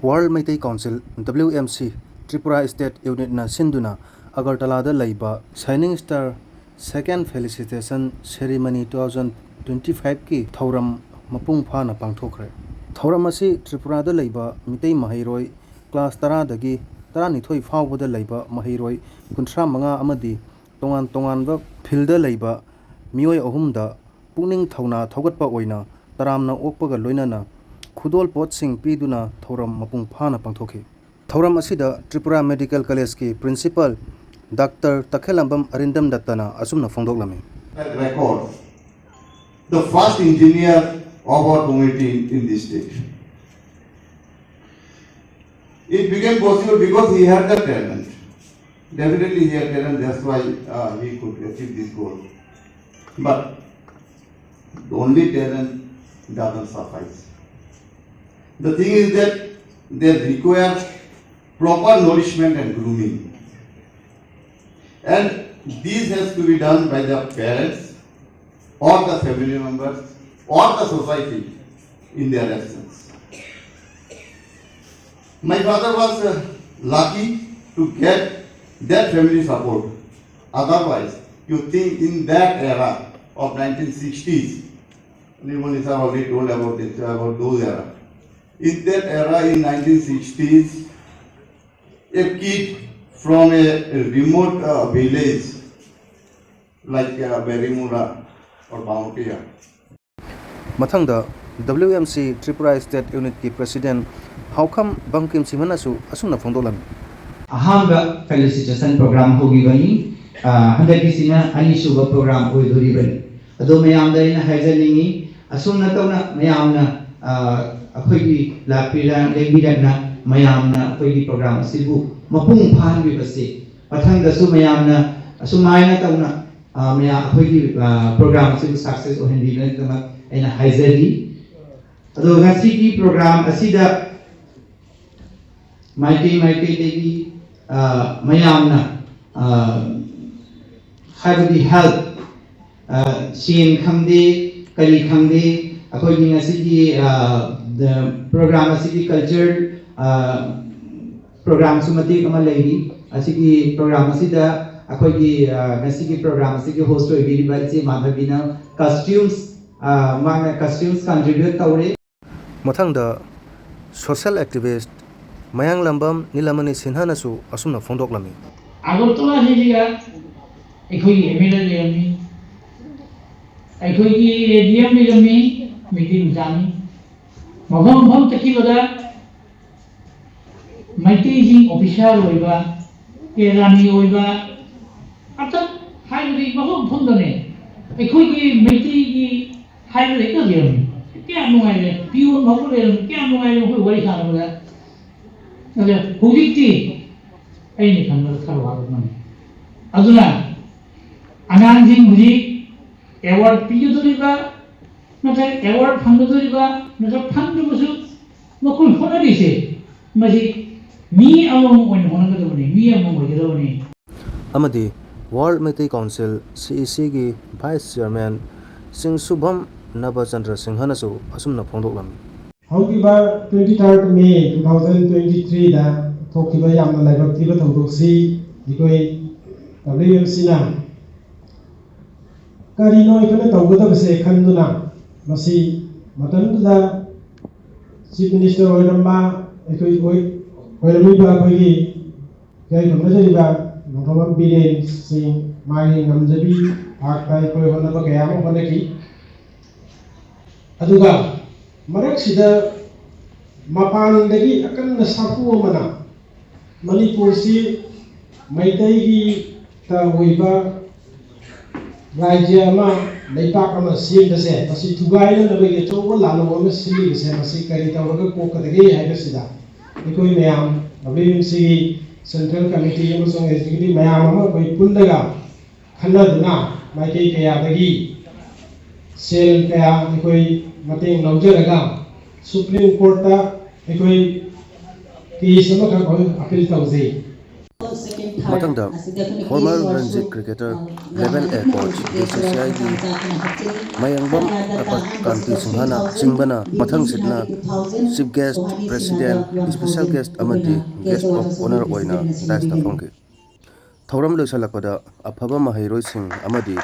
World Meitei Council WMC Tripura State Unit na sinduna Agartala da leiba Shining Star Second Felicitation Ceremony 2025 ki Thouram mapung fana pangthokkhre. Thouram asi Tripura da leiba meetei maheiroi class 10 dagi 12 faobada leiba maheiroi 35 amadi tonganba field da leiba meoi ahum da pukning thouna thogatpa oina taramna okpaga loinana khudol pot sing piduna Thouram mapung fana pangthokhi. Thouram asida Tripura Medical College ki principal Dr. Takhelambam Arindam Datta na asumna phongdoklami. Record the first engineer of our community in this state. It became possible because he had the talent. Definitely he had talent, that's why he could achieve this goal. But the only talent doesn't suffice. The thing is that they require proper nourishment and grooming. And this has to be done by the parents or the family members or the society in their absence. My father was lucky to get that family support. Otherwise, you think in that era of 1960s, Nilmani sir already told about it, about those era. In that era in 1960s, a kid from a remote village like Berimura or Bautia. Matung da WMC Tripura State Unit ki President Haokhom Bankim Singha na su asumna phongdoklami. Ahamba felicitation program hogi bani handaki sina ani suba program hoi duri bani ado mayam da ina haizaningi asumna tauna mayamna akhoi lapira lebirana mayamna akhoi program sibu mapung phan bi base pathang da su mayamna asumaina tauna maya akhoi program sibu success ohendi na kama ina haizali ado ngasi ki program asida Meitei dagi mayamna habdi help sien khamde kali khamde akoi ni ngasi the program asigi culture program sumati kama lebi asigi program asida akoi gi ngasi program asigi host oi bi ba che madhabina costumes contribute tawre. Matung da social activist Mayengbam Nilmani Sinha na su asumna phongdoklami. Agartala hijiga ekhoi emila lemi ekhoi gi radium lemi meeting jami mabam takibada Meitei jing official oiba kerani oiba atat haibri mabam phondane ekhoi gi Meitei gi haibri ka lemi kya nungai le pion mabul le kya nungai le hoi wari khana ada hujikti aini khanna tharwa mani aduna ananjing hujik award piyuduriba nata award phanguduriba nata phangdubusu makul honari se maji mi among on honagadabani mi among oigadabani amadi World Meitei Council CEC gi Vice Chairman Singh Subham Nabachandra Singha na su asumna phongdoklami. However, 23rd May 2023 da thokiba yamna laibaktiba thongdoksi dikoi WMC na karino ikone tawgadabase khanduna masi matanda Chief Minister oiramba ekoi oiramiba khoi kai thamnajariba Nongthoma Biren Singh mai ngamjabi aktai khoi honaba kayama honaki aduga Marak sida mapan dagi akan nasapu mana Manipur si Meitei gi ta hoiba rajya ma leipak ama sim dase masi tugai na nabe chobo lalo ma sili dase masi kari tawraga ko kadagi haiba sida ikoi mayam WMC Central Committee amasong executive mayam ama koi pundaga khanaduna Meitei kaya dagi sel kaya ikoi Matung Manipuri Supreme Court ta ekoi case ma ka appeal tawse. Second Matangda, former Ranjit Cricketer, Level A Coach BCCI Mayengbam Tapas Kanti Sinha Singbana Mathang Sitna Chief Guest President Special Guest amadi Guest of Honor Oina Daista Fongki Thouram Loisalakpada Afaba maheiroi sing amadi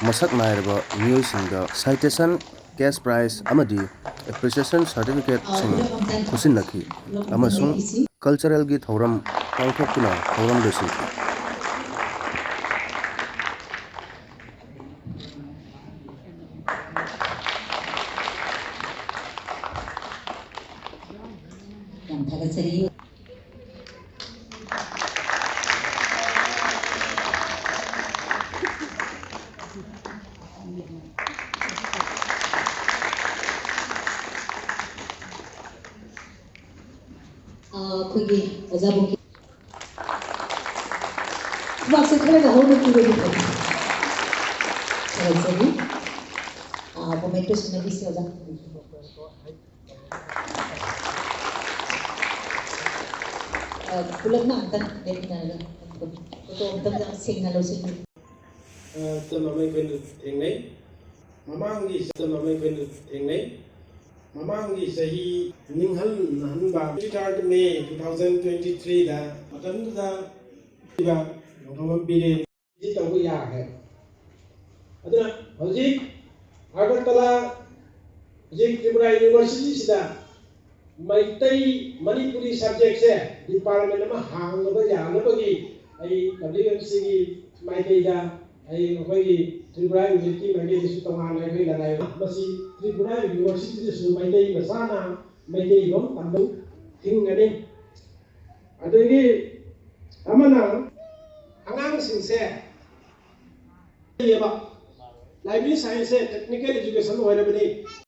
Masak Nairaba Meoi Singda Citation Cash Prize amadi Appreciation Certificate sing Kusinaki Amasung Cultural Gi Thouram pangthokkhre Thouram Loisalki Mamangi sahi ninghal nahanba 3rd May 2023 da matanda da ngoma bire jitawu ya hai aduna hoji Agartala hoji Tripura University sida Meitei Manipuri subject se department ma hangba ya nabagi ai WMC gi Meitei da ai ngoi Tripura University mage su tongan ai la lai masi Tripura University su Meitei basana Meitei rom tambu thingani adegi amana angang singse yeba library science technical education hoirabani